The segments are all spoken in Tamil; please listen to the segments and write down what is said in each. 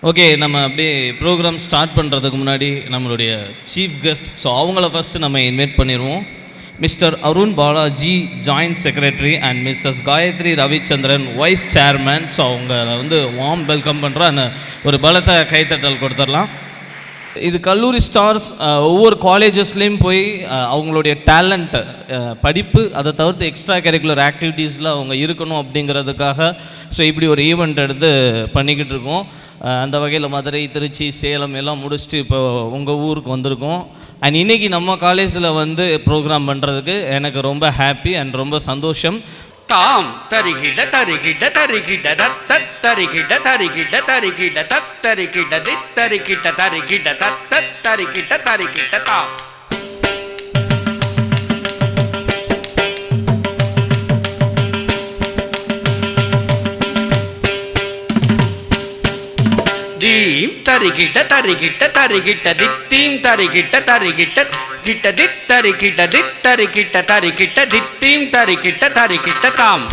ஓகே, நம்ம அப்படியே ப்ரோக்ராம் ஸ்டார்ட் பண்ணுறதுக்கு முன்னாடி நம்மளுடைய சீஃப் கெஸ்ட், ஸோ அவங்கள ஃபஸ்ட்டு நம்ம இன்வைட் பண்ணிடுவோம். Mister Arun Balaji, joint secretary, and missus Gayathri Ravichandran, vice chairman. So அவங்கள வார்ம் வெல்கம் பண்ணுறோம். ஒரு பலத்தை கைத்தட்டல் கொடுத்துடலாம். இது கல்லூரி ஸ்டார்ஸ் ஒவ்வொரு காலேஜஸ்லேயும் போய் அவங்களுடைய டேலண்ட்டை, படிப்பு அதை தவிர்த்து எக்ஸ்ட்ரா கரிக்குலர் ஆக்டிவிட்டீஸில் அவங்க இருக்கணும் அப்படிங்கிறதுக்காக ஸோ இப்படி ஒரு ஈவெண்ட் எடுத்து பண்ணிக்கிட்டு இருக்கோம். அந்த வகையில் மதுரை, திருச்சி, சேலம் எல்லாம் முடிச்சுட்டு இப்போ உங்கள் ஊருக்கு வந்திருக்கோம். அண்ட் இன்றைக்கி நம்ம காலேஜில் ப்ரோக்ராம் பண்ணுறதுக்கு எனக்கு ரொம்ப ஹாப்பி அண்ட் ரொம்ப சந்தோஷம். தாம் தரிகிட தரிகிட தரிகிட தத் தரிகிட தரிகிட தரிகிட தத் தரிகிட தித் தரிகிட தரிகிட தத் தரிகிட தரிகிட தாம் தீம் தரிகிட தரிகிட தரிகிட தித்தீம் தரிகிட தரிகிட கிட்ட தித் தரிகிட தித் தரிகிட தரிகிட தித்தீம் தரிகிட தரிகிட தாம்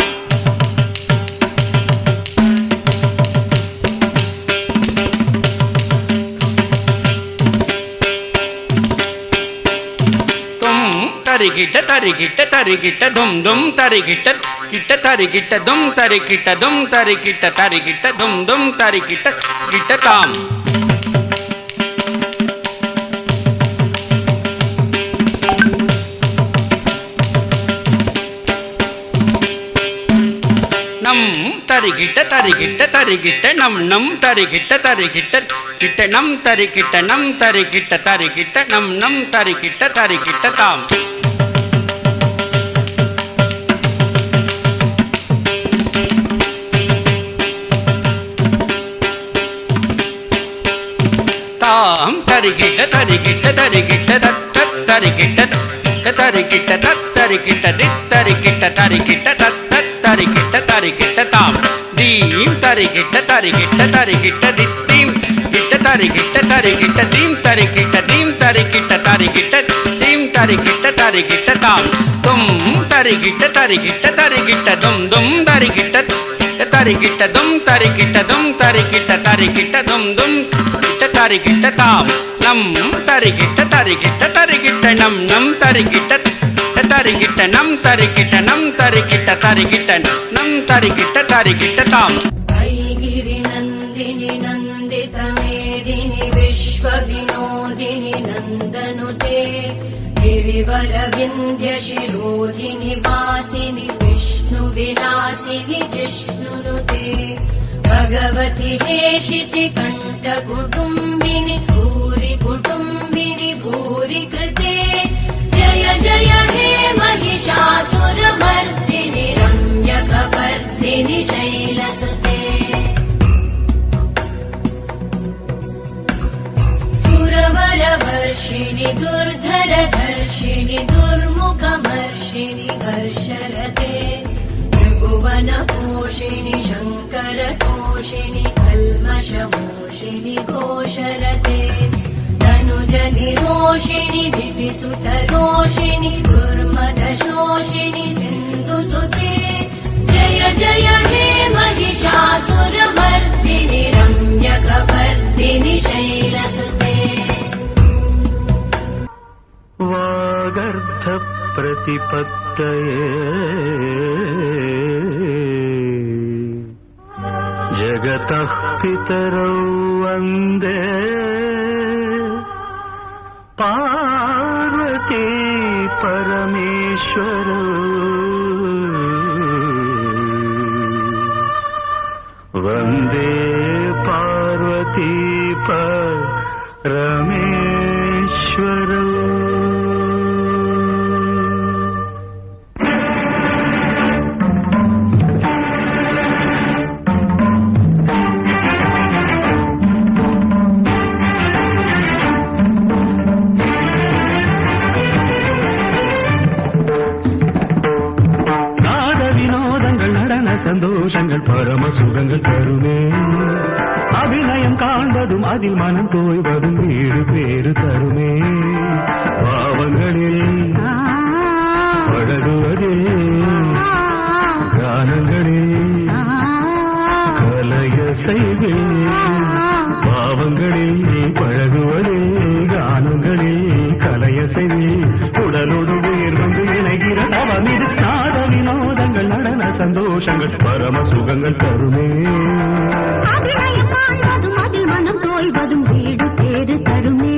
தும் தரிகிட தரிகிட தரிகிட தும் தும் தரிகிட கிட்ட தரிகிட்ட தும் தரிகிட்ட தும் தரிகிட்ட தரிகிட்ட தும் தும் தரிகிட்ட கிட்ட தாம் நம் தரிகிட்ட தரிகிட்ட தரிகிட்ட நம் நம் தரிகிட்ட தரிகிட்ட கிட்ட நம் தரிகிட்ட நம் தரிகிட்ட தரிகிட்ட நம் நம் தரிகிட்ட தரிகிட்ட தாம் தாம் தரிகிட்ட தரிகிட்ட தரிகிட்ட தத் தரிகிட்ட தரிகிட்ட தத் தரிகிட்ட தித் தரிகிட்ட தரிகிட்ட தத் தரிகிட்ட தரிகிட்ட தாம் தீம் தரிகிட்ட தரிகிட்ட தரிகிட்ட தித்தீம் கிட்ட தரிகிட்ட தரிகிட்ட தீம் தரிகிட்ட தீம் தரிகிட்ட தரிகிட்ட தீம் தரிகிட்ட தரிகிட்ட தாம் தும் தரிகிட்ட தரிகிட்ட தரிகிட்ட தும் தும் தரிகிட்ட தரிகிட்ட தும் தரிகிட்ட தும் தரிகிட்ட தரிகிட்ட தும் தும் கிட்ட தரிகிட்ட தாம் நம் தரிகிட்ட தரிகிட்ட தரிகிட்ட நம் நம் தரிகிட்ட தரிகிட்ட நம் தரிகிட்ட நம் தரிகிட்ட தரிகிட்ட நம் தரிகிட்ட தரிகிட்ட தாம் ஐகிரி நந்தினி நந்தித மேதினி விஸ்வ வினோதினி நந்தனுதே गिरिवर विंध्य शिरोधिनि वासिनि विष्णु विलासिनि जिष्णुनुते भगवति हेशिति कंठ कुटुंबिनि भूरि कुटुंबिनि भूरि कृते जय जय हे महिषासुरमर्दिनि रम्यकपर्दिनि शैलसुते सुरवरवर्षिणि दुर्धरधर्षिणि दुर्मुखमर्षिणि हर्षरते त्रिभुवनपोषिणि शङ्करतोषिणि कल्मषमोषिणि घोषरते तनुजनिरोषिणि दितिसुतरोषिणि दुर्मदशोषिणि सिन्धुसुते जय जय हे महिषासुरमर्दिनि रम्यकपर्दिनि शैलसुते वागर्ध प्रतिपत्तये जगतः पितरौ वन्दे पार्वती परमेश्वरौ वन्दे पार्वती परमेश्वरौ சந்தோஷங்கள் பரம சுகங்கள் தருமே அபிநயம் காண்பதும் அதில் மனம் தோய்வதும் வீடு பேறு தருமே பாவங்களில் பழகுவதே கானங்களில் கலைய செய்வே அசைவே உடலோடு உயிர் வந்து இணைகிற தவம் இது நாத வினோதங்கள் நடன சந்தோஷங்கள் பரம சுகங்கள் தருமே அபிநயம் காண்பதும் அதில் மனம் தோய்வதும் வீடு பேரு தருமே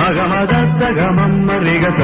மகமதத்தகமம் ரிகச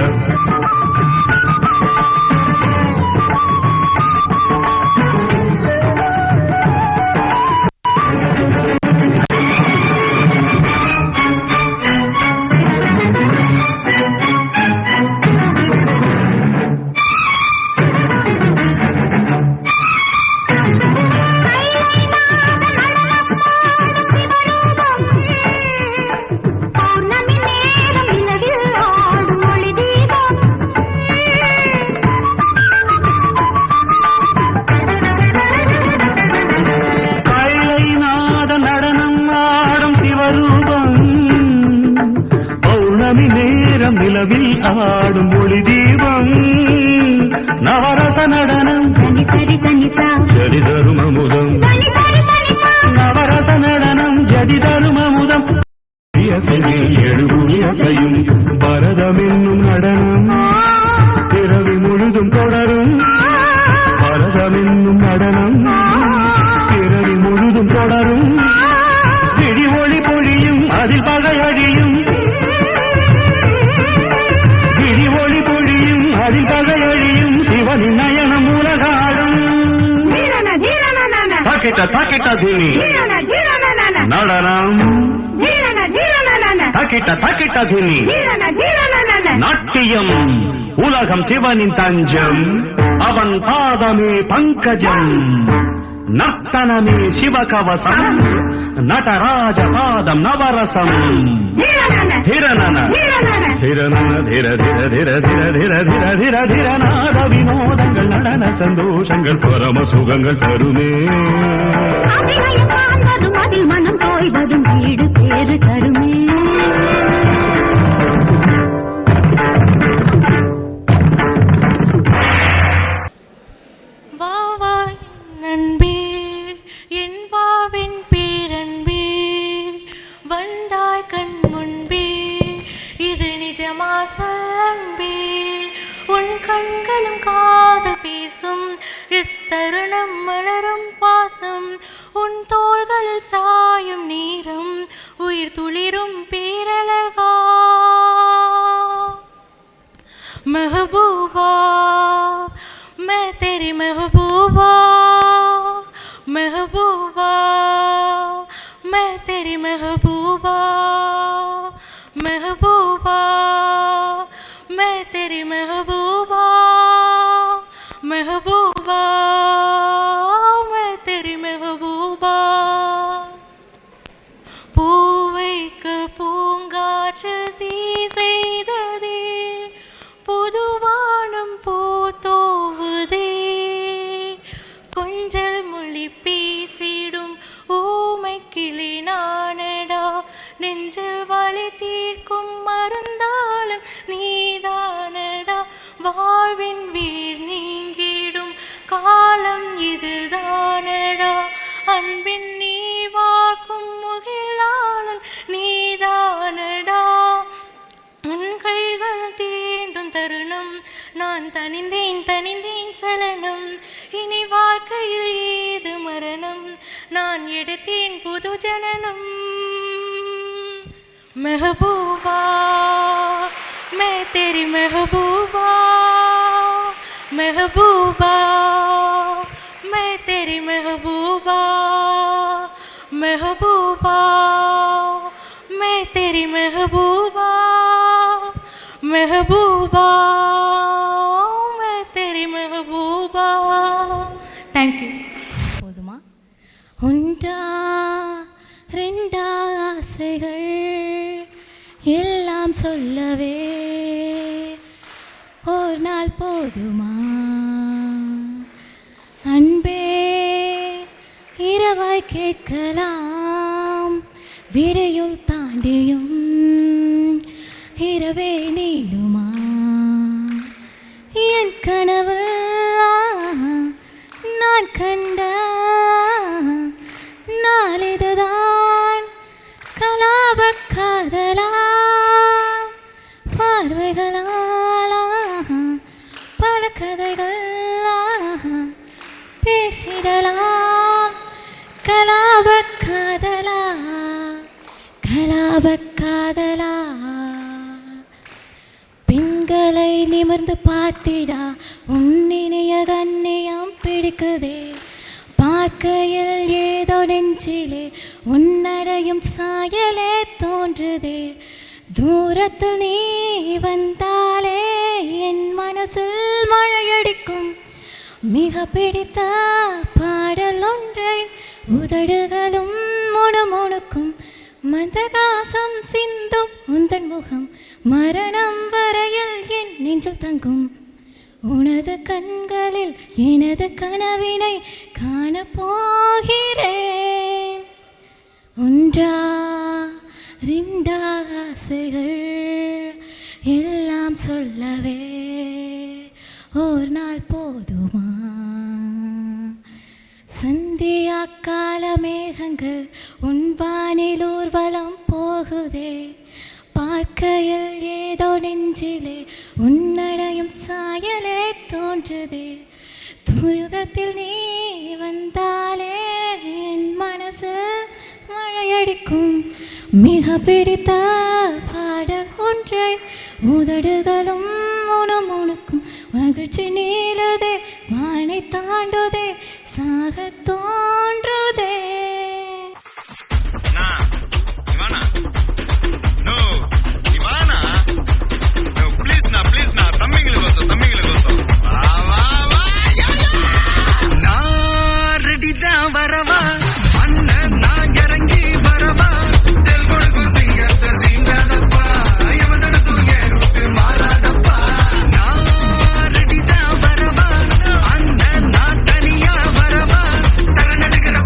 நிலவில் ஆடும் ஒளி தீபம் நவரச நடனம் ஜதி தரும் அமுதம் நவரச நடனம் ஜதி தரும் அமுதம் எழுபுரி அசையும் பரதம் என்னும் நடனம் பிறவி முழுதும் தொடரும் பரதம் என்னும் நடனம் பிறவி முழுதும் தொடரும் பிடி ஒளி பொழியும் அதில் பகை அழியும் அதில் பகையழியும் சிவனின் நயனம் உலகாடும் தாக்கிட்ட தாக்கிட்ட துணி நடனம் தாக்கிட்ட தாக்கிட்ட துணி நாட்டியம் உலகம் சிவனின் தஞ்சம் அவன் பாதமே பங்கஜம் நர்த்தனமே சிவகவசம் நடராஜ பாதம் நவரசம் धिरनन धिरनन धिर धिर धिर धिर धिर धिर धिर धिर நாத வினோதங்கள் நடன சந்தோஷங்கள் பரம சுகங்கள் தருமே அபிநயம் காண்பதும் அதில் மனம் தோய்வதும் வீடு பேரு தருமே வாவாய் நண்பே என் வாவின் பேரன்பே வந்தாய் கண் முன்பே இது நிஜமா சொல்லன்பே உன் கண்களும் காதல் பேசும் இத்தருணம் மலரும் பாசம் உன் தோள்களில் சாயும் நீரம் உயிர் துளிரும் பேரழகா மெஹபூபா मैं तेरी महबूबा महबूबा मैं तेरी महबूबा महबूबा मैं तेरी महबूबा महबूबा मैं तेरी महबूबा பூவைக்கு பூங்காற்று செய்ததே புதுவானம் பூத்தோவுதே கொஞ்சல் மொழி பேசிடும் ஊமை கிளி நானடா நெஞ்சில் வலி தீர்க்கும் மருந்தாலும் நீதானடா வாழ்வின் வீர் நீங்கிடும் காலம் இதுதானடா அன்பின் நீ வார்க்கும் முகிலாளன் நீதானடா உன் கைகள் தீண்டும் தருணம் நான் தனிந்தேன் தனிந்தேன் சலனம் இனி வாழ்க்கையில் ஏது மரணம் நான் எடுத்தேன் புது ஜனனம் மெஹபூபா मैं तेरी महबूबा महबूबा मैं तेरी महबूबा महबूबा मैं तेरी महबूबा महबूबा मैं तेरी महबूबा थैंक यू போதுமா ஒன்றா ரெண்டா ஆசைகள் எல்லாம் சொல்லவே ஒரு நாள் போதுமா அன்பே இரவாய் கேட்கலாம் விடையும் தாண்டியும் இரவே நீளுமா என் கனவு நான் கண்ட நாளிதுதான் கலாப காதலா பார்வைகளாலா பல கதைகள் பேசிடலாம் கலாப காதலா கலாப காதலா பெண்களை நிமிர்ந்து பார்த்திடா உன்னினைய கண்ணியம் பிடிக்குதே பார்க்கையில் ஏதோ நெஞ்சிலே உன்னடையும் சாயலே தோன்றுதே தூரத்தில் நீ வந்தாலே என் மனசில் மழையடிக்கும் மிக பிடித்த பாடல் ஒன்றை உதடுகளும் முணுமுணுக்கும் மந்தகாசம் சிந்தும் உந்தன் முகம் மரணம் வரையில் என் நெஞ்சில் தங்கும் உனது கண்களில் எனது கனவினை காணப்போகிறேன் ஒன்றா ரெண்டா ஆசைகள் எல்லாம் சொல்லவே ஒரு நாள் போதுமா சந்தியா கால மேகங்கள் உன்பானில் ஊர்வலம் போகுதே பார்க்கையில் ஏதோ நெஞ்சிலே உன்னடையும் சாயலே தோன்றுதே தூரத்தில் நீ வந்தாலே என் மனசு மழையடிக்கும் மிக பிடித்த பாடல் ஒன்றை உதடுகளும் முணுமுணுக்கும் மகிழ்ச்சி நீளுதே வானை தாண்டுதே சாக தோன்றுதே வரவா அண்ணன் நான் இறங்கி வரவா செல் கொடுக்கும் சிங்கத்தை சீண்டாதப்பா எவனோட தூங்க மாறாதப்பா நான் ரெடிதான் வரவா அண்ணன் நான் தனியா வரவா தர நடுக்கிற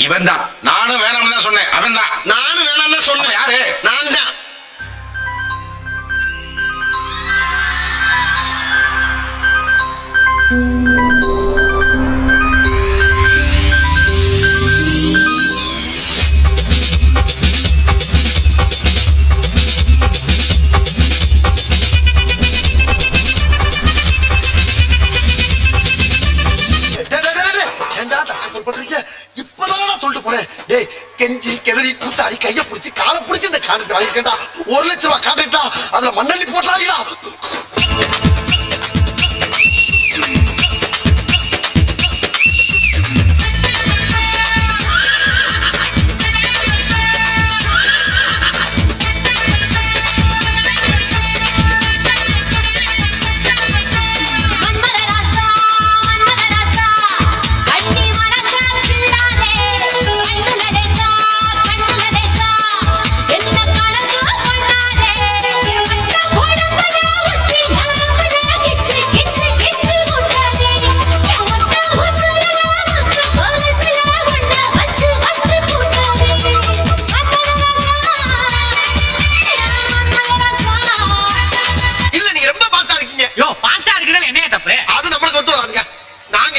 இவன் தான். நானும் வேணாம்னு தான் சொன்னேன். அவன் தான். நானும் வேணாம்னு தான் சொன்னேன். யாரு? நான் தான். கெஞ்சி கெதறி கூத்தாடி கைய பிடிச்சி காலை பிடிச்சி இந்த கான்ட்ராக்ட் வாங்கிக்கண்டா. 1 லட்சம் ரூபாய் கான்ட்ராக்டா, அதுல மண்ணள்ளி போட்டாங்களா?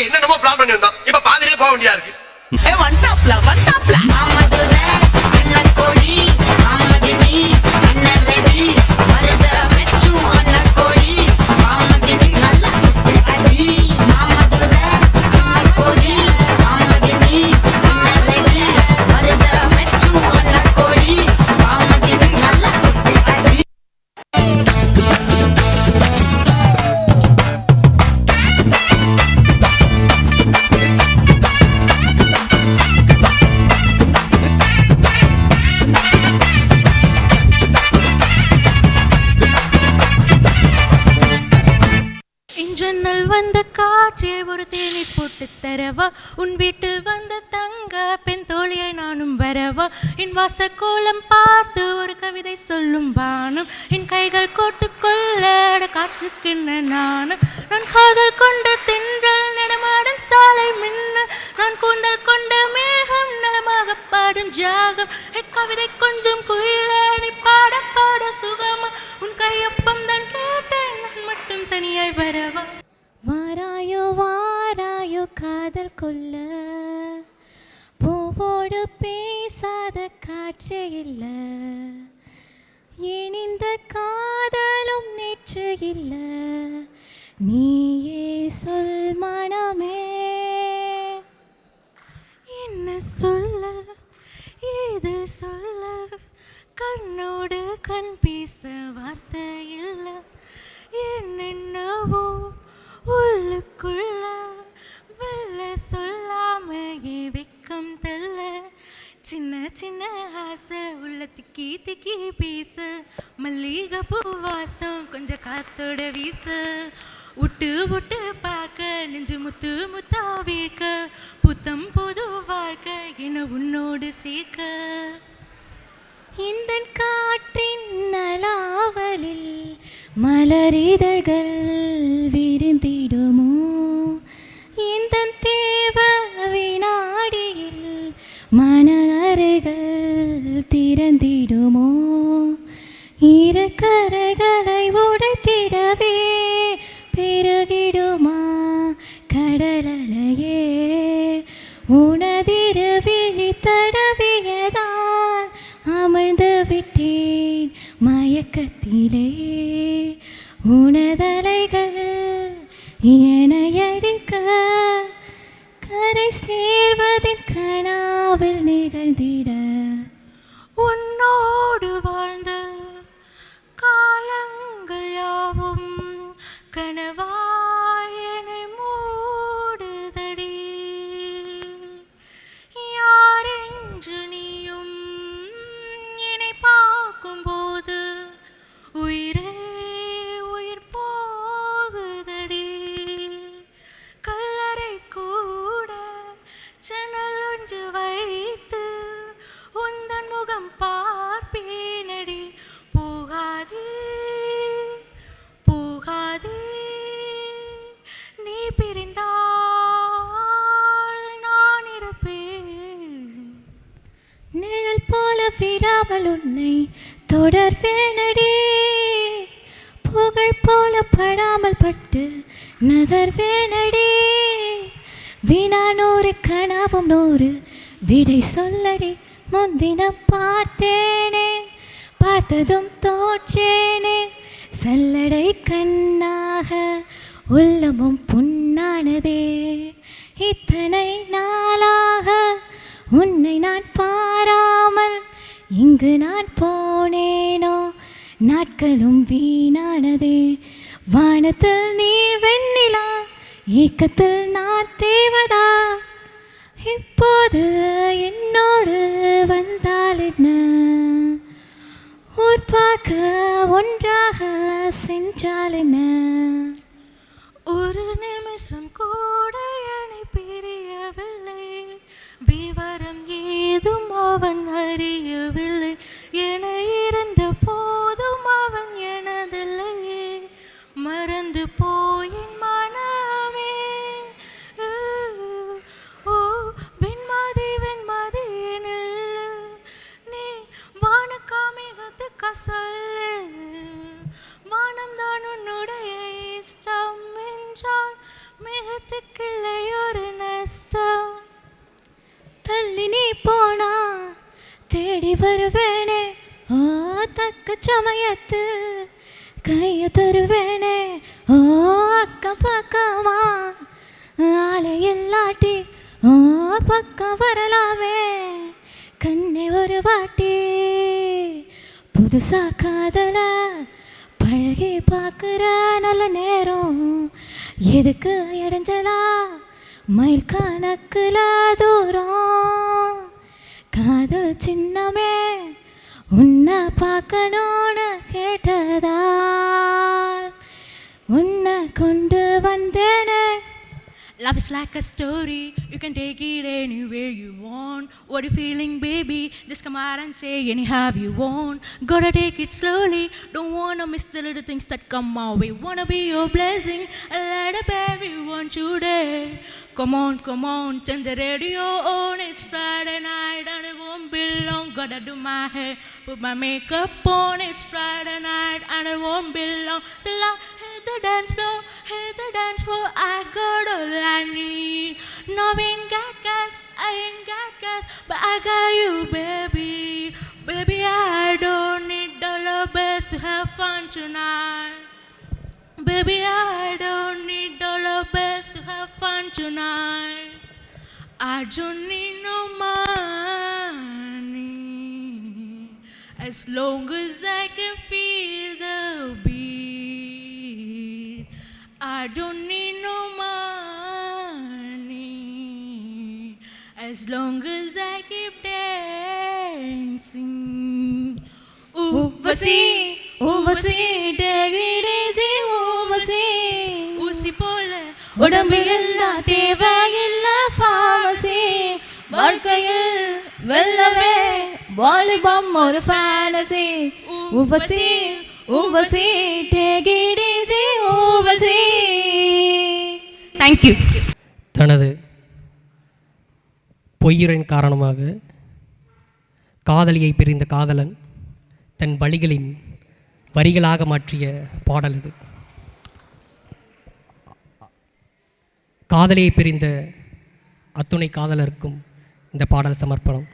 என்னென்னமோ பிளான் பண்ணி வந்தோம். இப்ப பாதிலே போக வேண்டியதா இருக்கு. ஜன்னல் வந்த காற்றே ஒரு தேனி போட்டு தரவா, உன் வீட்டில் வந்த தங்க பெண் தோழியை நானும் வரவா, என் வாச கோலம் பார்த்து ஒரு கவிதை சொல்லும் வானம், என் கைகள் கோர்த்து கொள்ள காற்றுக்கின்ன நானும், நான் காதல் கொண்ட தென்றல் நடமாடும் சாலை மின்ன, நான் கூந்தல் கொண்ட மேகம் நலமாக பாடும் ஜாகம், கவிதை கொஞ்சம் குயில நீ பாட பாட சுகமா, உன் கையொப்பம் தான் கேட்டேன் நான் மட்டும் தனியாய் வரவா. வாராயோ வாராயோ காதல் கொல்ல, பூவோடு பேசாத காற்றே இல்ல, ஏன் இந்த காதலும் நேற்று இல்ல, நீயே சொல் மனமே, என்ன சொல்ல ஏது சொல்ல. கண்ணோடு கண் பேச வார்த்தை இல்லை, என்னென்னவோ உள்ளுக்குள்ள வெள்ள சொல்லாமையே வெக்கம் தள்ள, சின்ன சின்ன ஆசை உள்ள திக்கி திக்கி பேச, மல்லிகை பூ வாசம் கொஞ்சம் காத்தோட வீச, விட்டு விட்டு பார்க்க நெஞ்சு முத்து முத்தா வீழ்க்க, புத்தம் புது வாழ்க்கை என உன்னோடு சேர்க்க. இந்த காற்றின் நலாவலில் மலரிதழ்கள் விருந்திடுமோ, இந்த தேவ வினாடியில் மனஅறைகள் திறந்திடுமோ, இரு கரைகளை உடைத்திடவே பெருகிடுமா கடலையே, உனதிரு விழி தடவியதால் அமிழ்ந்து விட்டேன் மயக்கத்திலே, உனதலைகள் என்னையடிக்க கரை சேர்வதின் கனாவில் நிகழ்ந்திட, உன்னோடு வாழ்ந்த காலங்கள் யாவும் கனவாயனை மூடுதடி, யாரென்று நீயும் என்னை பார்க்கும்போது உயிரே உயிர் போகுதடி, கல்லறை கூட ஜன்னல் ஒன்று வைத்து உந்தன் முகம் பார்ப்பேனடி, போகாதே போகாதே நீ பிரிந்தால் நான் இருப்பேன், நிழல் போல விடாமல் உன்னை தொடர்வேனடி, புகழ் போல படாமல் பட்டு நகர்வேனடி, வினா 100 கனவும் 100 விடை சொல்லடி, முன்தினம் பார்த்தேனே பார்த்ததும் தோற்றேனே, சல்லடை கண்ணாக உள்ளமும் புண்ணானதே, இத்தனை நாளாக உன்னை நான் பாராமல் இங்கு நான் போனேனோ, நாட்களும் வீணானதே, வானத்தில் நீ வெண்ணிலா ஏக்கத்தில் நான் தேவதா, இப்போது என்னோடு வந்தால் என்ன, ஊர் பார்க்க ஒன்றாக சென்றால் என்ன, ஒரு நிமிஷம் கூட என்னை பிரியவில்லை, விவரம் ஏதும் அவன் அறியவில்லை, என இருந்த போதும் அவன் எனதில்லையே, மறந்து போயின் மனமே, ஓ வெண்மதி வெண்மதி நில்லு, நீ வானக்காமிகத்து கசல்லு, வானம் தான் உன்னுடைய இஷ்டம் என்றால் மிகத்துக்கில்லை ஒரு நஷ்டம், தள்ளி நீ போனா தேடி வருவேனே, ஓ தக்க சமயத்து கைய தருவேனே, ஓ அக்கம் பக்கமா ஆலை இல்லாட்டி ஓ பக்கம் வரலாமே, கண்ணே ஒரு வாட்டி புதுசா காதல பழகி பார்க்குற நல்ல நேரம், எதுக்கு இடைஞ்சலா மைல் கணக்குல தூரம், காதல் சின்னமே உன்னை பார்க்கணும்னு கேட்டதா உன்னை கொண்டு வந்தேனே. Love is like a story, you can take it anywhere you want. What you feeling, baby? Just come out and say anyhow you want. Gotta take it slowly, don't wanna miss the little things that come our way. Wanna be your blessing, and let up everyone today. Come on, turn the radio on. It's Friday night and it won't be long. Gotta do my hair, put my makeup on. It's Friday night and it won't be long. The love, hit the dance floor, hit the dance floor. I got all I need. No, I ain't got gas, but I got you, baby. Baby, I don't need dollar bills to have fun tonight. Baby, I don't need dollar bills to have fun tonight. I don't need no money. I as long as I can feel the beat. I don't need no money as long as I keep dancing. ஊவசி ஊவசி take it easy ஊவசி ஊசி போல உடம்பில் எல்லா தேவையில்ல ஃபார்மசி வாழ்க்கையில் வெல்லவே வாலிபம் ஒரு ஃபேண்டசி ஊவசி ஊவசி take it easy ஊவசி. Thank you. தனது பொய்யுரின் காரணமாக காதலியை பிரிந்த காதலன் தன் வழிகளின் வரிகளாக மாற்றிய பாடல் இது. காதலியை பிரிந்த அத்துணை காதலருக்கும் இந்த பாடல் சமர்ப்பணம்.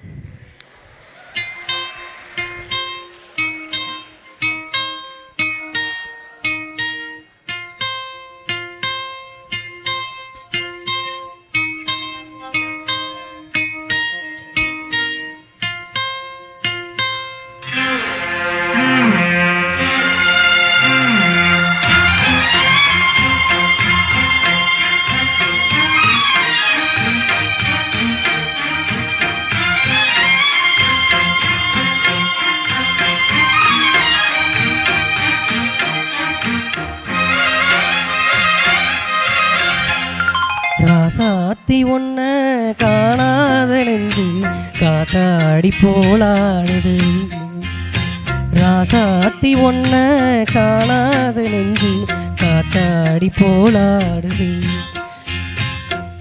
ராசாத்தி ஒன்ன காணாத நெஞ்சு காத்தாடி போலாடுது. ராசாத்தி ஒன்ன காணாத நெஞ்சு காத்தாடி போலாடுது.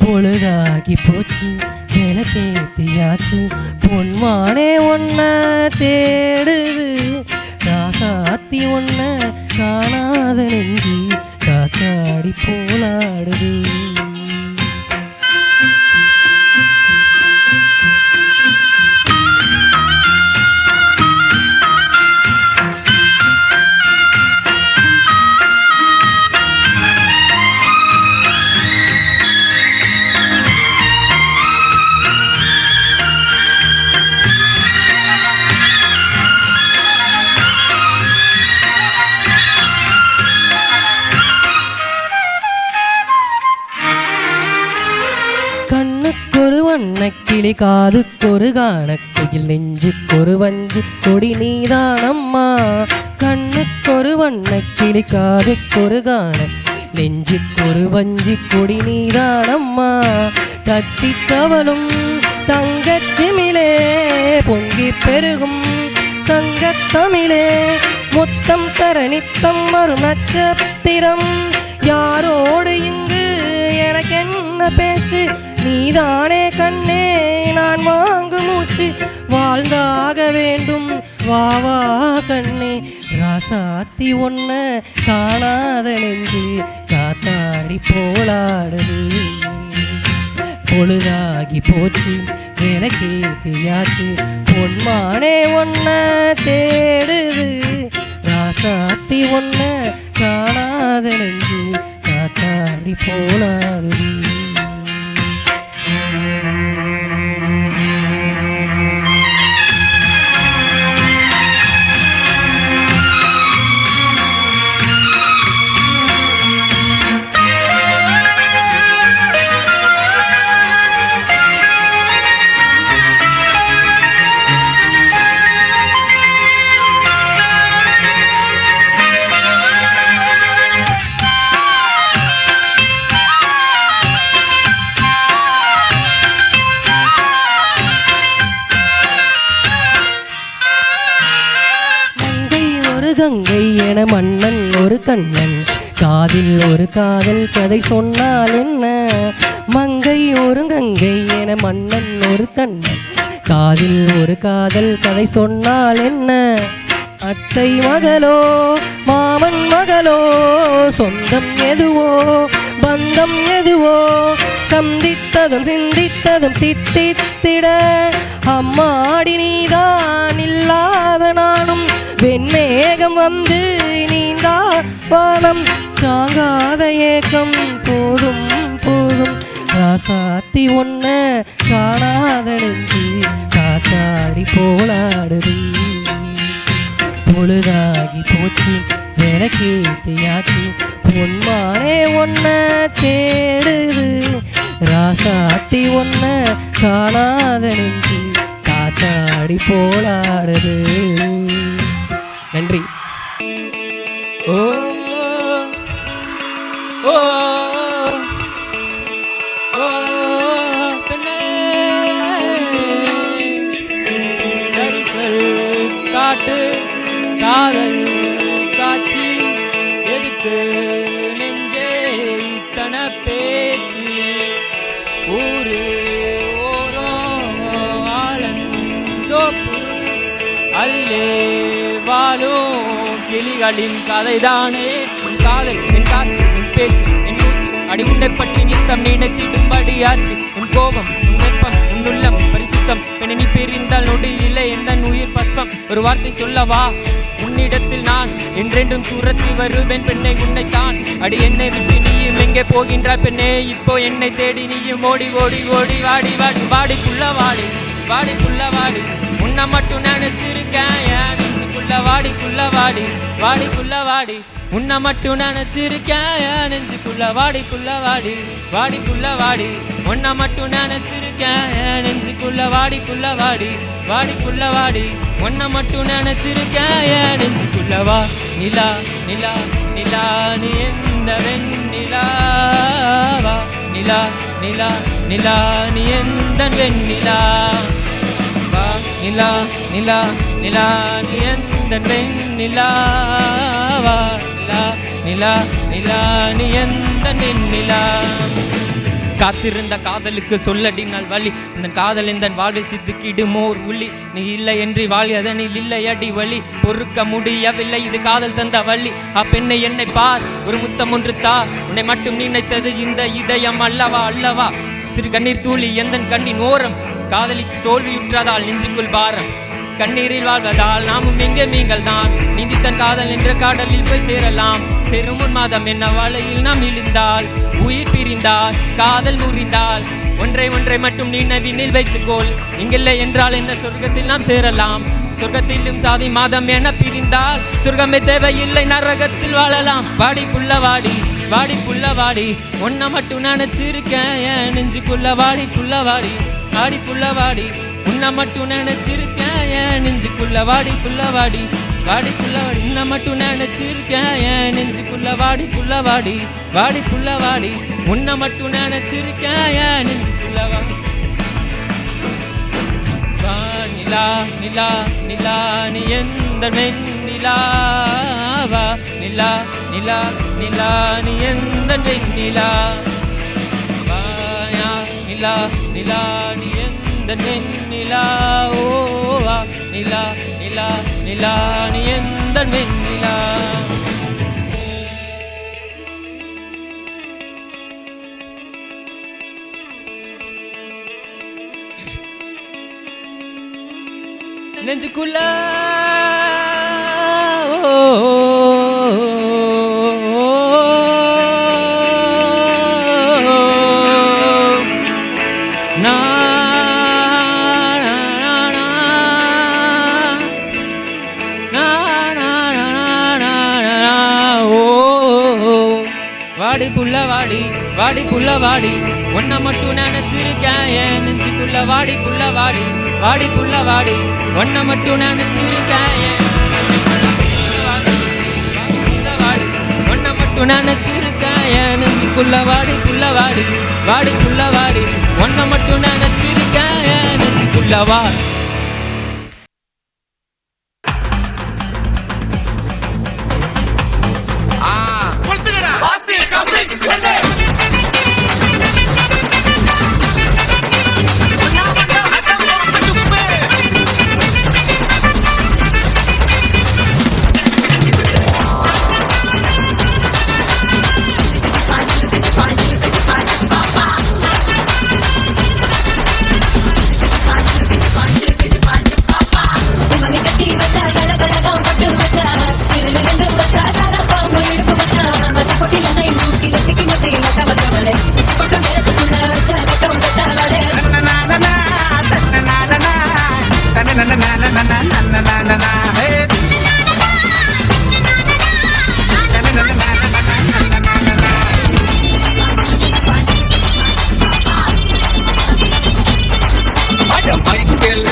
பொழுதாகி போச்சு விளக்கேத்தியாச்சு பொன்மானே ஒன்ன தேடுது. ராசாத்தி ஒன்ன காணாத நெஞ்சு காத்தாடி போலாடுது. கண்ணுக்கொரு வண்ணக்கிளி காதுக்கொரு காணக்குயில் நெஞ்சுக்கொரு வஞ்சு கொடி நீதானம்மா. கண்ணுக்கொரு வண்ணக்கிளி காதுக்கொரு காண நெஞ்சுக்கொரு வஞ்சி கொடி நீதானம்மா. தத்தி தவளும் தங்கச்சிமிலே பொங்கி பெருகும் சங்கத்தமிழே முத்தம் தர நித்தம் வரும் நட்சத்திரம். யாரோடு இங்கு எனக்கென்ன பேச்சு நீதானே கண்ணே நான் வாங்கு மூச்சு வாழ்ந்தாக வேண்டும் வா வா கண்ணே. ராசாத்தி ஒன்ன காணாத நெஞ்சு காத்தாடி போலாடுது. பொழுதாகி போச்சு விளக்கேத்தியாச்சு பொன்மானே ஒன்ன தேடுது. ராசாத்தி ஒன்ன காணாத நெஞ்சு காத்தாடி போலாடுது. கங்கை என மன்னன் ஒரு கண்ணன் காதில் ஒரு காதல் கதை சொன்னால் என்ன. மங்கை ஒரு கங்கை என மன்னன் ஒரு கண்ணன் காதில் ஒரு காதல் கதை சொன்னால் என்ன. அத்தை மகளோ மாமன் மகளோ சொந்தம் எதுவோ பந்தம் எதுவோ சந்தித்ததும் சிந்தித்ததும் தித்தித்திட அம்மாடி நீதான் இல்லாத நானும் வெண்மேகம் வந்து நீந்தா வானம் தாங்காத ஏக்கம் போதும் போதும். ராசாத்தி ஒன்ன காணாத நெஞ்சு காத்தாடி போலாடுது. பொழுதாகி போச்சு விளக்கேத்தியாச்சு பொன்மானே ஒன்ன தேடுது ராசாத்தி ஒன்ன காணாத நெஞ்சு காத்தாடி போலாடுது. நன்றி. ஓ ஓ ஓ பெண்ணே கரிசல் காட்டு காதல் காட்சி எதுக்கு நெஞ்சே இத்தனை பேச்சு ஊரு ஓரம் ஆளந்தோப்பு அதிலே வாழும் கிளிகளின் கதைதானே உன் காதல் என் காட்சி உன் பேச்சு என் மூச்சு அடி உன்னை பற்றி நித்தம் நினைத்திடும்படியாச்சு உன் கோபம் உன் வெப்பம் உன் உள்ளம் பரிசுத்தம் என்னை நீ பிரிந்தால் நொடி இல்லை எந்த உயிர் பஸ்பம் ஒரு வார்த்தை சொல்லவா உன்னிடத்தில் நான் என்றென்றும் தூரத்தி வருவேன் பெண்ணை உன்னைத்தான் அடி என்னை விட்டு நீயும் எங்கே போகின்றாய் பெண்ணே இப்போ என்னை தேடி நீயும் ஓடி ஓடி ஓடி வாடி வாடி வாடிக்குள்ள வாடி வாடிக்குள்ள வாடி உன்னை மட்டும் நினைச்சிருக்கேன் என் நெஞ்சுக்குள்ள வாடிக்குள்ள வாடி வாடிக்குள்ள வாடி உன்னை மட்டும் நினைச்சிருக்கேன் என் நெஞ்சுக்குள்ள வாடிக்குள்ள வாடி வாடிக்குள்ள வாடி உன்னை மட்டும் நினைச்சிருக்கேன் என் நெஞ்சுக்குள்ள வாடிக்குள்ள வாடி வாடிக்குள்ள வாடி உன்னை மட்டும் நினைச்சிருக்கேன் என் நெஞ்சுக்குள்ள வா நிலா நிலா நிலா நீ எந்த வெண்ணிலா வா நிலா நிலா நிலா நீ எந்த வெண்ணிலா வா நிலா நிலா நிலா நீ எந்த வெண்ணிலா வா நிலா நிலா நிலா நீ எந்த வெண்ணிலா காத்திருந்த காதலுக்கு சொல்லடி நாள் வழி இந்த காதல் இந்த வாழ்வை சித்துக்கிடுமோர் உள்ளி நீ இல்லை என்று வாழ் அதனில் இல்லை அடி வழி பொறுக்க முடியவில்லை இது காதல் தந்த வழி அப்பெண்ணை என்னை பார் ஒரு முத்தம் ஒன்று தா உன்னை மட்டும் நினைத்தது இந்த இதயம் அல்லவா அல்லவா சிறு கண்ணீர் தூளி எந்தன் கண்ணின் ஓரம் காதலிக்கு தோல்வியுற்றதால் நெஞ்சுக்குள் பாரம் கண்ணீரில் வாழ்வதால் நாமும் எங்கே நீங்கள் தான் நீந்தி தன் காதல் என்ற காடலில் போய் சேரலாம் சேரும் முன் மாதம் என்ன வலையில் நாம் இழிந்தால் உயிர் பிரிந்தால் காதல் முறிந்தால் ஒன்றை ஒன்றை மட்டும் நினைவினில் வைத்துக்கோள் இங்கில்லை என்றால் என்ன சொர்க்கத்தில் நாம் சேரலாம் சொர்க்கத்திலும் சாதி மாதம் என பிரிந்தால் சொர்க்கமே தேவையில்லை நரகத்தில் வாழலாம் வாடி புள்ள வாடி வாடி புள்ள வாடி ஒன்ன மட்டும் நினைச்சிருக்கேன் என் நெஞ்சுக்குள்ள வாடி புள்ள வாடி வாடி புள்ள வாடி உன்னை மட்டும் நினைச்சிருக்கேன் என் நெஞ்சுக்குள்ள வாடி புள்ள வாடி வாடி புள்ள வாடி உன்னை மட்டும் நினைச்சிருக்கேன் என் நெஞ்சுக்குள்ள வாடி புள்ள வாடி வாடி புள்ள வாடி உன்னை மட்டும் நினைச்சிருக்கேன் என் நெஞ்சுக்குள்ள வாடி வா நிலா நிலா நிலா நீ எந்த வெண்ணிலா வா நிலா நிலா நிலா நீ எந்த வெண்ணிலா வாயா நிலா நிலா நீ எந்த வெண்ணிலா ஓ வா நிலா நிலா நிலா நீ எந்த வெண்ணிலா நெஞ்சுக்குள்ள வாடி புள்ள வாடி வாடி புள்ள வாடி உன்னை மட்டும் நினைச்சிருக்கேன் என் நெஞ்சுக்குள்ள வாடி புள்ள வாடி வாடி புள்ள வாடி உன்னை மட்டும் நினைச்சிருக்கேன் உன்னை மட்டும் நினைச்சிருக்கேன் என் நெஞ்சுக்குள்ள வாடி புள்ள வாடி வாடி புள்ள வாடி உன்னை மட்டும் நினைச்சிருக்கேன் என் நெஞ்சுக்குள்ள வா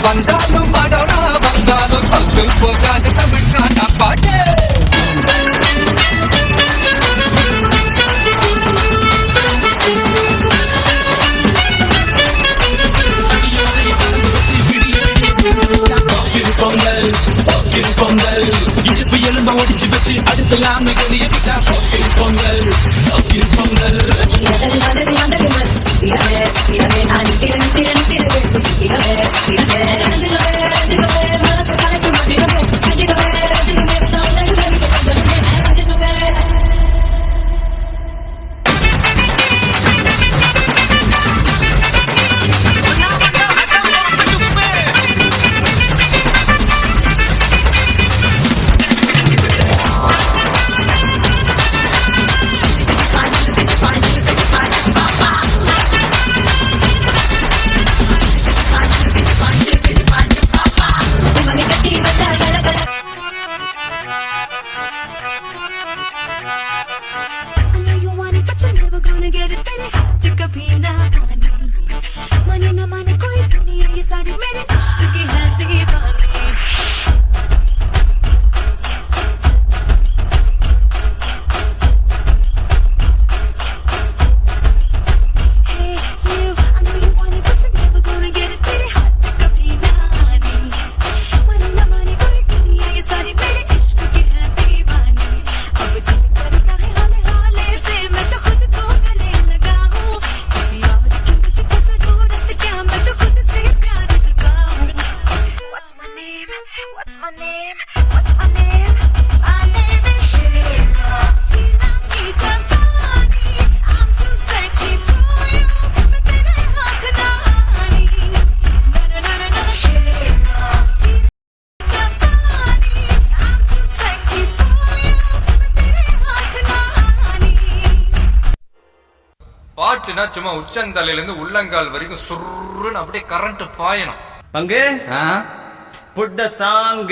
வந்தாலும் மடோரா வந்தாலும் பங்கு போகாது தமிழ்நாட்டா பாட்டு. பொங்கல் பொங்கல் இடுப்பு எலும்ப ஒடிச்சு வச்சு அடுத்தலாம் வெளியே விட்டா பொங்கல் பொங்கல். பாட்டுனா சும்மா உச்சந்தலையில இருந்து உள்ளங்கால் வரைக்கும் சுருன்னு அப்படியே கரண்ட் பாயணும். பங்கு புட்ட சாங்.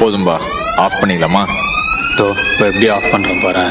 போதும்பா, ஆஃப் பண்ணிக்கலாமா? இப்போ எப்படி ஆஃப் பண்ணுறேன் பாரு.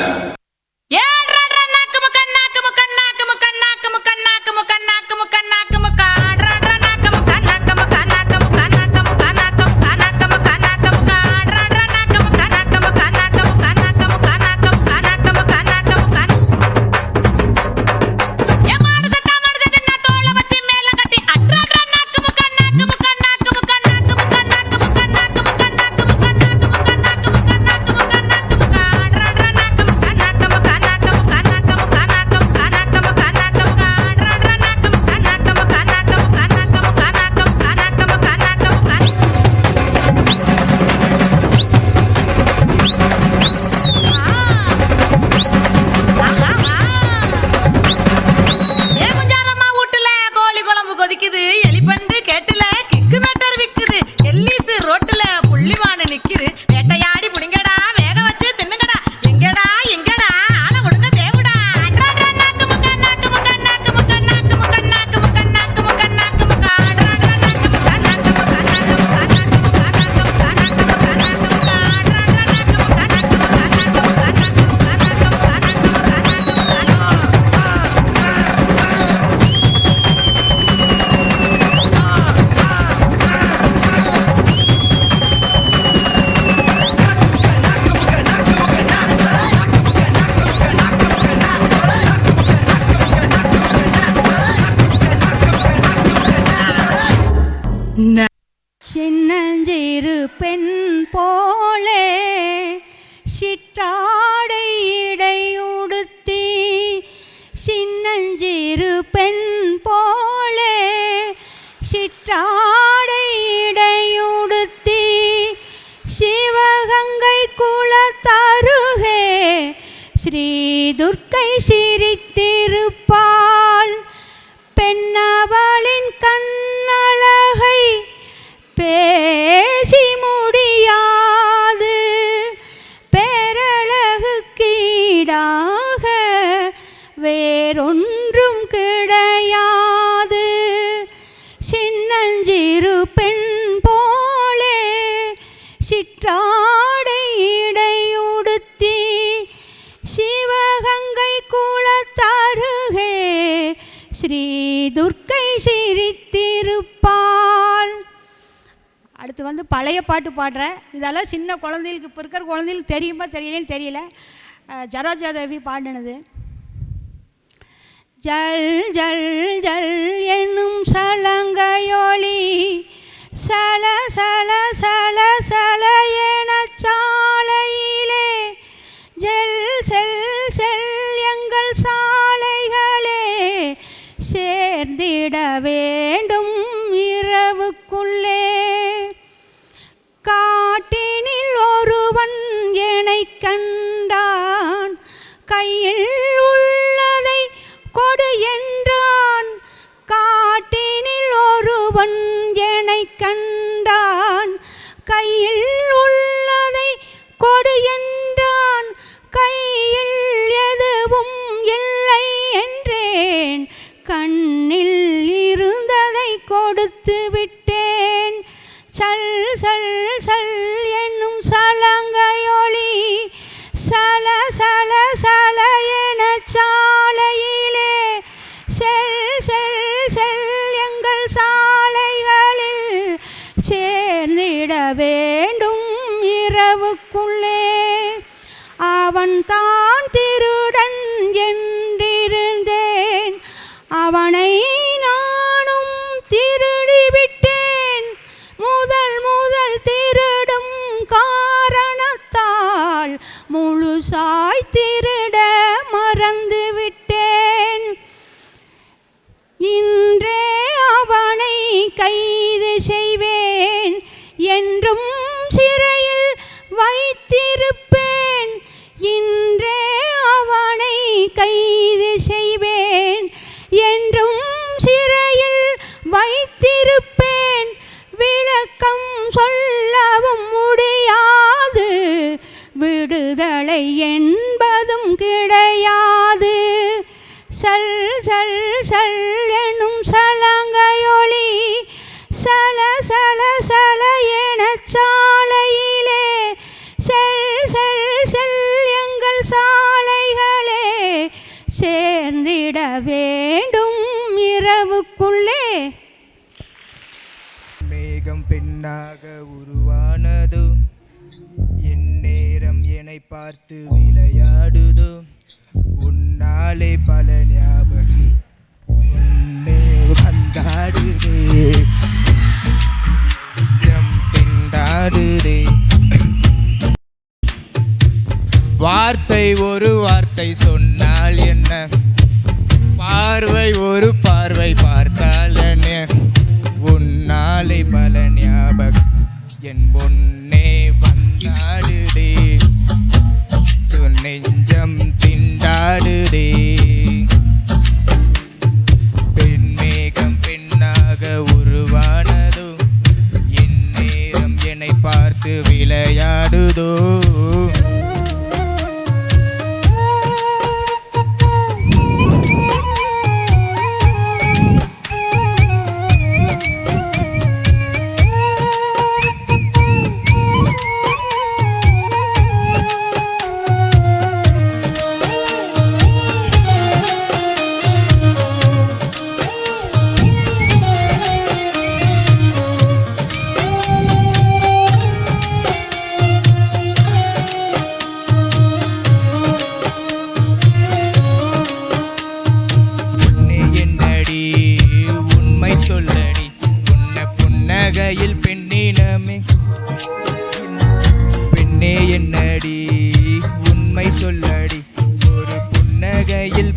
சின்னஞ்சிறு பெண் போலே சிற்றாடை இடையுடுத்தி, சின்னஞ்சிறு பெண் போலே சிற்றாடை ஸ்ரீ துர்க்கை சிரித்திருப்பாள், பெண்ணவளின் கண்ணழகை பேசி முடியாது, பேரழகுக்கீடாக வேறொன்றும் கிடையாது. சின்னஞ்சிறு பெண் போலே சிற்றாடை இடையுடுத்தி சிவகங்கை குளத்தருகே ஸ்ரீ துர்க்கை சிரித்திருப்பாள். அடுத்து வந்து பழைய பாட்டு பாடுறேன். இதெல்லாம் சின்ன குழந்தைகளுக்கு, இப்போ இருக்கிற குழந்தைகளுக்கு தெரியுமா தெரியலேன்னு தெரியல. ஜராஜாதேவி பாடினது. ஜல் ஜல் ஜல் என்னும் சலங்கையொலி சல சல சல சல என சாலையிலே ஜெல் செல் செல் எங்கள் சாலைகளே சேர்ந்திட வேண்டும் இரவுக்குள்ளே. காட்டினில் ஒருவன் என்னை கண்டான், கையில் உள்ளதை கொடு என்றான். காட்டினில் ஒருவன் என்னை கண்டான், கையில் உள்ளதை கொடு என்றான். கையில் எதுவும் இல்லை என்றேன், கண்ணில் இருந்ததை கொடுத்து விட்டேன். சல் சல் சல் என்னும் சலங்கையொலி சல சல சல என சாலையிலே செல் செல் செல் எங்கள் சாலைகளில் சேர்ந்திட வேண்டும் இரவுக்குள்ளே. அவன் தான் திருடன் என்றிருந்தேன், அவனை நானும் திருடிவிட்டேன். முதல் முதல் திருடும் காரணத்தால் முழுசாய் திருட மறந்து விட்டேன். இன்றே அவனை கைது செய்வேன், என்றும் சிறையில் வைத்திருப்பேன். இன்றே அவனை கைது செய்வேன், என்றும் சிறையில் வைத்திருப்பேன். விளக்கம் சொல்லவும் முடியாது, விடுதலை என்பதும் கிடையாது. சல் சல் சல் எனும் சலங்கையொலி சல சல சல என சாலையிலே செல் செல் செல் எங்கள் சாலைகளே சேர்ந்திட வேண்டும் இரவுக்குள்ளே. மேகம் பெண்ணாக உருவானதோ, என் நேரம் என்னை பார்த்து விளையாடுதோ. உன்னாலே பல ஞாபகம் உன்னே வந்தாடுதே, திண்டாடுதே. வார்த்தை ஒரு வார்த்தை சொன்னால் என்ன, பார்வை ஒரு பார்வை பார்த்தால் என்ன. உன்னாலே பல ஞாபகம் என் பொன்னே வந்தாடுதே, நெஞ்சம் திண்டாடுதே. பெண்மேகம் பெண்ணாக உருவானதோ, என் நேரம் என்னை பார்த்து விளையாடுதோ.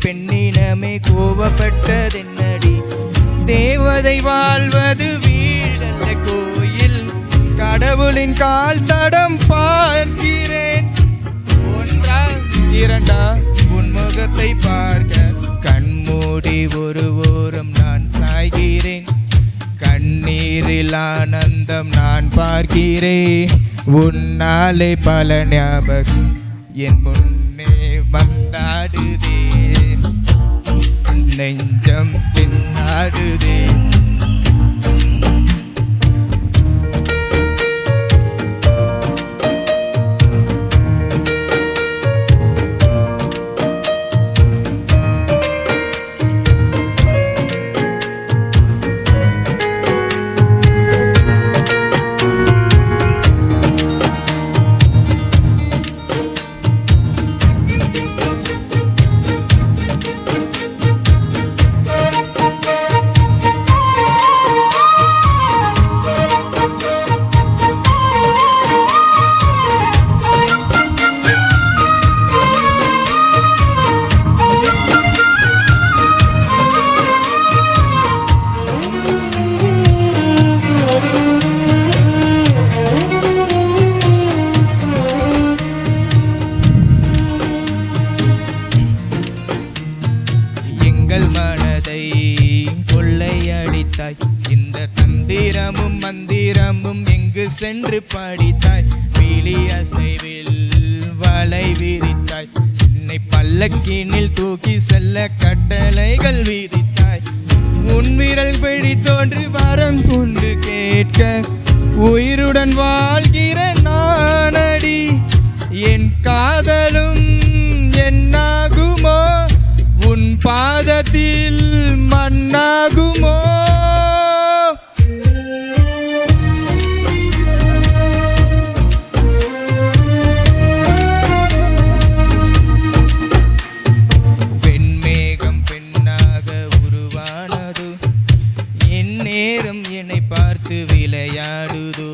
பெண்ணினமே கோவப்பட்டதென்னடி? தேவதை வாழ்வது வீடல்ல கோயில், கடவுளின் கால் தடம் பார்க்கிறேன். ஒன்றா இரண்டா உன்முகத்தை பார்க்க கண்மூடி ஒரு ஓரம் நான் சாய்கிறேன். கண்ணீரில் ஆனந்தம் நான் பார்க்கிறேன். உன்னாலே பல ஞாபகம் என் முன்னே வந்தாடுதே, நெஞ்சம் பின்னாடுதே. இந்த தந்திரமும் மந்திரமும் எங்கு சென்று படித்தாய். விழி அசைவில் வலை விரித்தாய். என்னை பல்லக்கினில் தூக்கி செல்ல கட்டளைகள் விதித்தாய். உன் விரல் பிடி தோன்றி வரம் கொண்டு கேட்க உயிருடன் வாழ்கிற நானடி. என் காதலும் என்னாகுமோ, உன் பாதத்தில் மண்ணாகுமோ. பெண்மேகம் பெண்ணாக உருவானதோ, என் நேரம் என்னை பார்த்து விளையாடுதோ.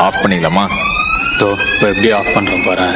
ஆஃப் பண்ணிக்கலாமா? தோ இப்போ எப்படி ஆஃப் பண்ணுறேன் பாரு.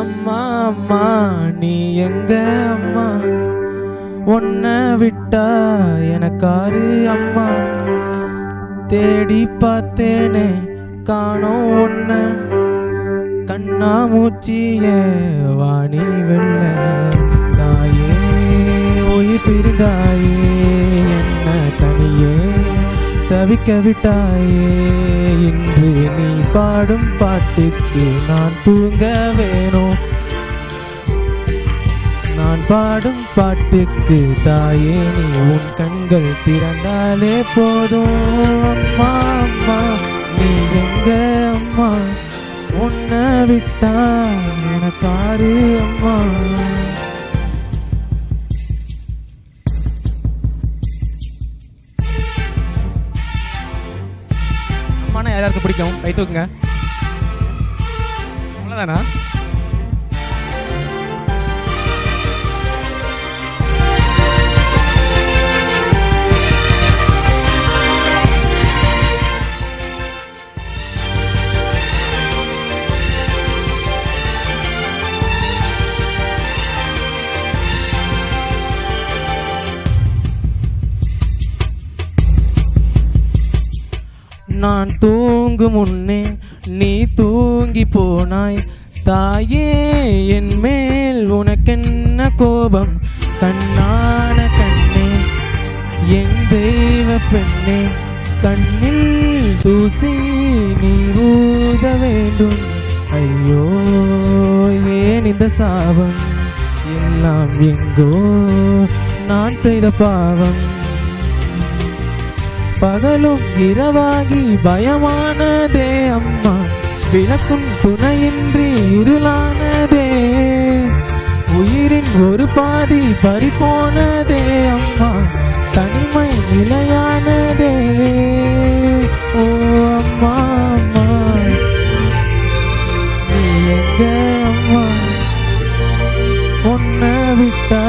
அம்மா அம்மா நீ எங்க அம்மா, உன்னை விட்டா எனக்காரு அம்மா, தேடி பார்த்தேனே காணோம் ஒன்ன, கண்ணாமூச்சிய வாணி வெள்ள, தாயே உயிர் பிரிந்தாயே என்ன தனியே தவிக்க விட்டாயே, இன்று நீ பாடும் பாட்டுக்கு நான் தூங்க வேணும், நான் பாடும் பாட்டுக்கு தாயே நீ உன் கண்கள் திறந்தாலே போதும். அம்மா அம்மா நீ எங்க அம்மா, உன்னை விட்டா எனக்காரு அம்மா. அம்மானா யாராருக்கு பிடிக்கும்? கை தூக்குங்க. அவ்வளோதானா? நான் தூங்கும் முன்னே நீ தூங்கி போனாய், தாயே என் மேல் உனக்கென்ன கோபம், கண்ணான கண்ணே என் தெய்வ பெண்ணே, கண்ணில் தூசி நீ ஊத வேண்டும், ஐயோ ஏன் இந்த சாபம், எல்லாம் எங்கோ நான் செய்த பாவம், பகலும் இரவாகி பயமானதே அம்மா, விளக்கும் துணையின்றி இருளானதே, உயிரின் ஒரு பாதி பறிபோனதே அம்மா, தனிமை நிலையானதே. ஓ அம்மா அம்மா நீ எங்க அம்மா, உன்னை விட்டா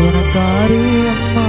எனக்காரு அம்மா.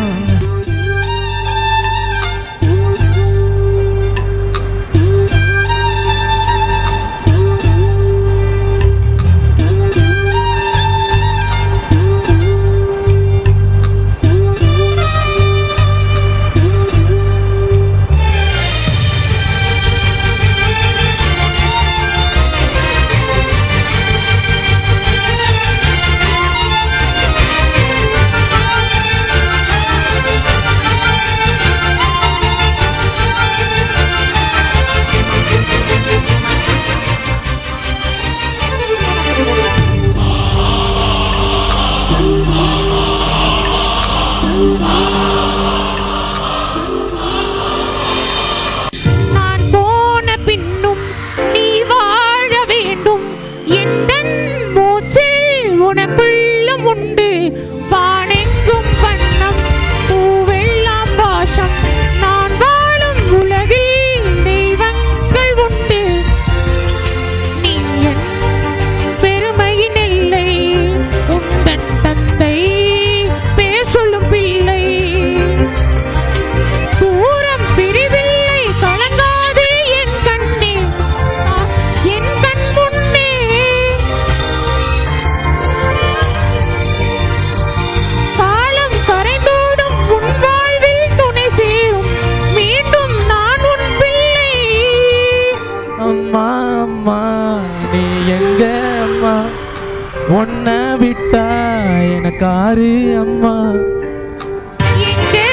உன்னை விட்டா எனக்காரு அம்மா, எங்கே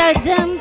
கஜம்